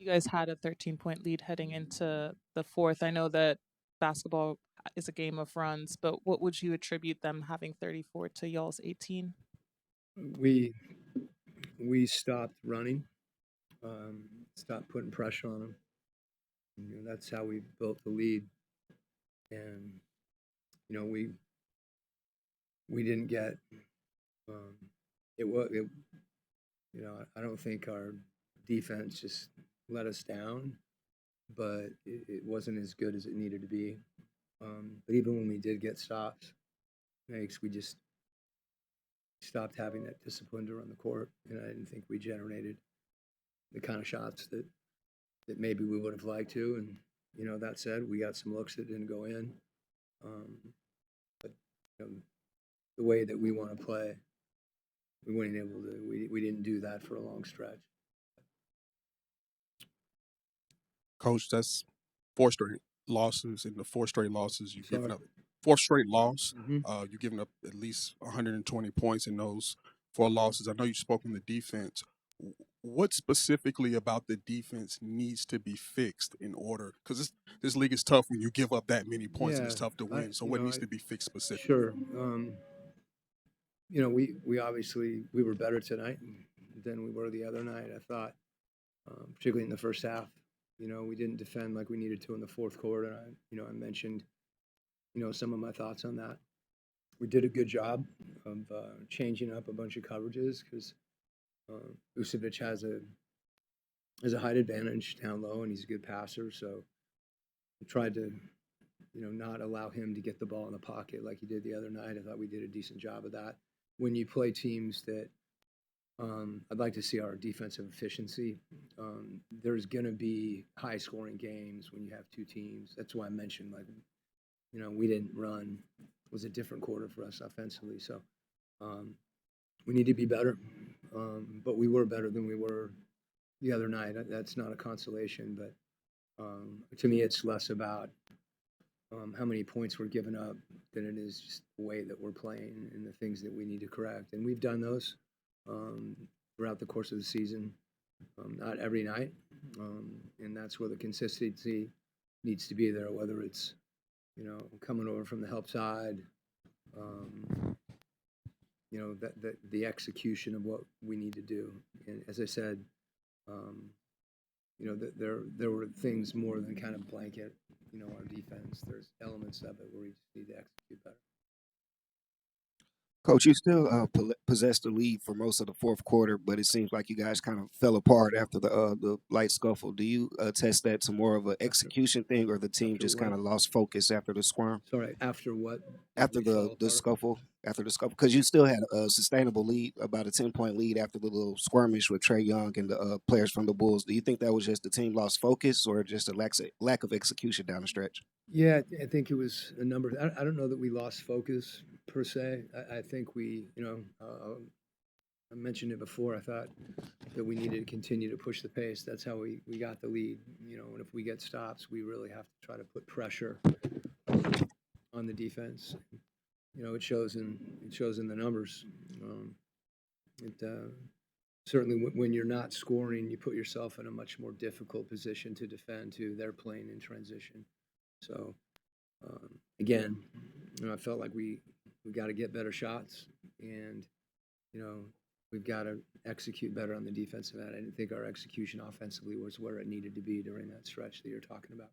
You guys had a 13-point lead heading into the fourth. I know that basketball is a game of runs, but what would you attribute them having 34 to y'all's 18? We stopped running, stopped putting pressure on them. That's how we built the lead, and we didn't get it was it, I don't think our defense just let us down, but it wasn't as good as it needed to be. But even when we did get stops, we just stopped having that discipline to run the court, and I didn't think we generated the kind of shots that maybe we would have liked to. And that said, we got some looks that didn't go in. But the way that we want to play, we weren't able to. We didn't do that for a long stretch. Coach, that's 4 straight losses, and the 4 straight losses you've given Sorry. up. 4th straight loss. Mhm. You've given up at least 120 points in those 4 losses. I know you spoke on the defense. What specifically about the defense needs to be fixed in order? Because this league is tough when you give up that many points and Yeah, it's tough to win. So what needs to be fixed specifically? sure. We obviously we were better tonight than we were the other night. I thought, particularly in the first half. We didn't defend like we needed to in the fourth quarter. And I mentioned, some of my thoughts on that. We did a good job of changing up a bunch of coverages because Vucevic has a height advantage down low, and he's a good passer. So we tried to, not allow him to get the ball in the pocket like he did the other night. I thought we did a decent job of that. When you play teams that I'd like to see our defensive efficiency. There's going to be high-scoring games when you have two teams. That's why I mentioned, we didn't run. It was a different quarter for us offensively. So we need to be better. But we were better than we were the other night. That's not a consolation. But to me, it's less about how many points we're giving up than it is just the way that we're playing and the things that we need to correct. And we've done those throughout the course of the season, not every night, and that's where the consistency needs to be there. Whether it's coming over from the help side, that the execution of what we need to do. And as I said, there were things more than kind of blanket, our defense. There's elements of it where we just need to execute better. Coach, you still possessed the lead for most of the fourth quarter, but it seems like you guys kind of fell apart after the light scuffle. Do you attest that to more of an execution thing, or the team just kind of lost focus after the squirm? Sorry, after what? After the scuffle, because you still had a sustainable lead, about a 10-point lead after the little skirmish with Trae Young and the players from the Bulls. Do you think that was just the team lost focus, or just a lack of execution down the stretch? Yeah, I think it was a number. I don't know that we lost focus per se. I think we, I mentioned it before. I thought that we needed to continue to push the pace. That's how we got the lead. And if we get stops, we really have to try to put pressure on the defense. It shows in the numbers. Certainly when you're not scoring, you put yourself in a much more difficult position to defend. Too, they're playing in transition. So again, I felt like we got to get better shots, and we've got to execute better on the defensive end. I didn't think our execution offensively was where it needed to be during that stretch that you're talking about.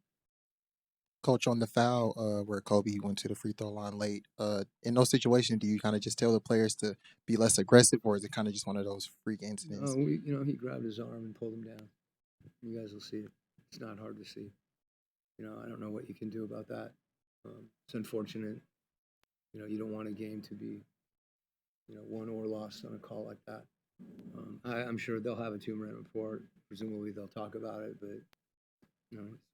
Coach, on the foul where Kobe went to the free throw line late, in those situations, do you kind of just tell the players to be less aggressive, or is it kind of just one of those freak incidents? He grabbed his arm and pulled him down. You guys will see it. It's not hard to see. I don't know what you can do about that. It's unfortunate. You don't want a game to be, won or lost on a call like that. I'm sure they'll have a 2-minute report. Presumably they'll talk about it, but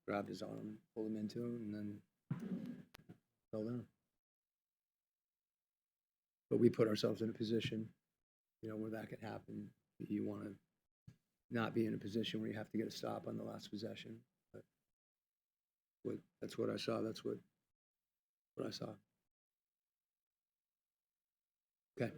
grabbed his arm, pulled him into him, and then fell down. But we put ourselves in a position, where that could happen. You want to not be in a position where you have to get a stop on the last possession. But that's what I saw. That's what I saw. Okay.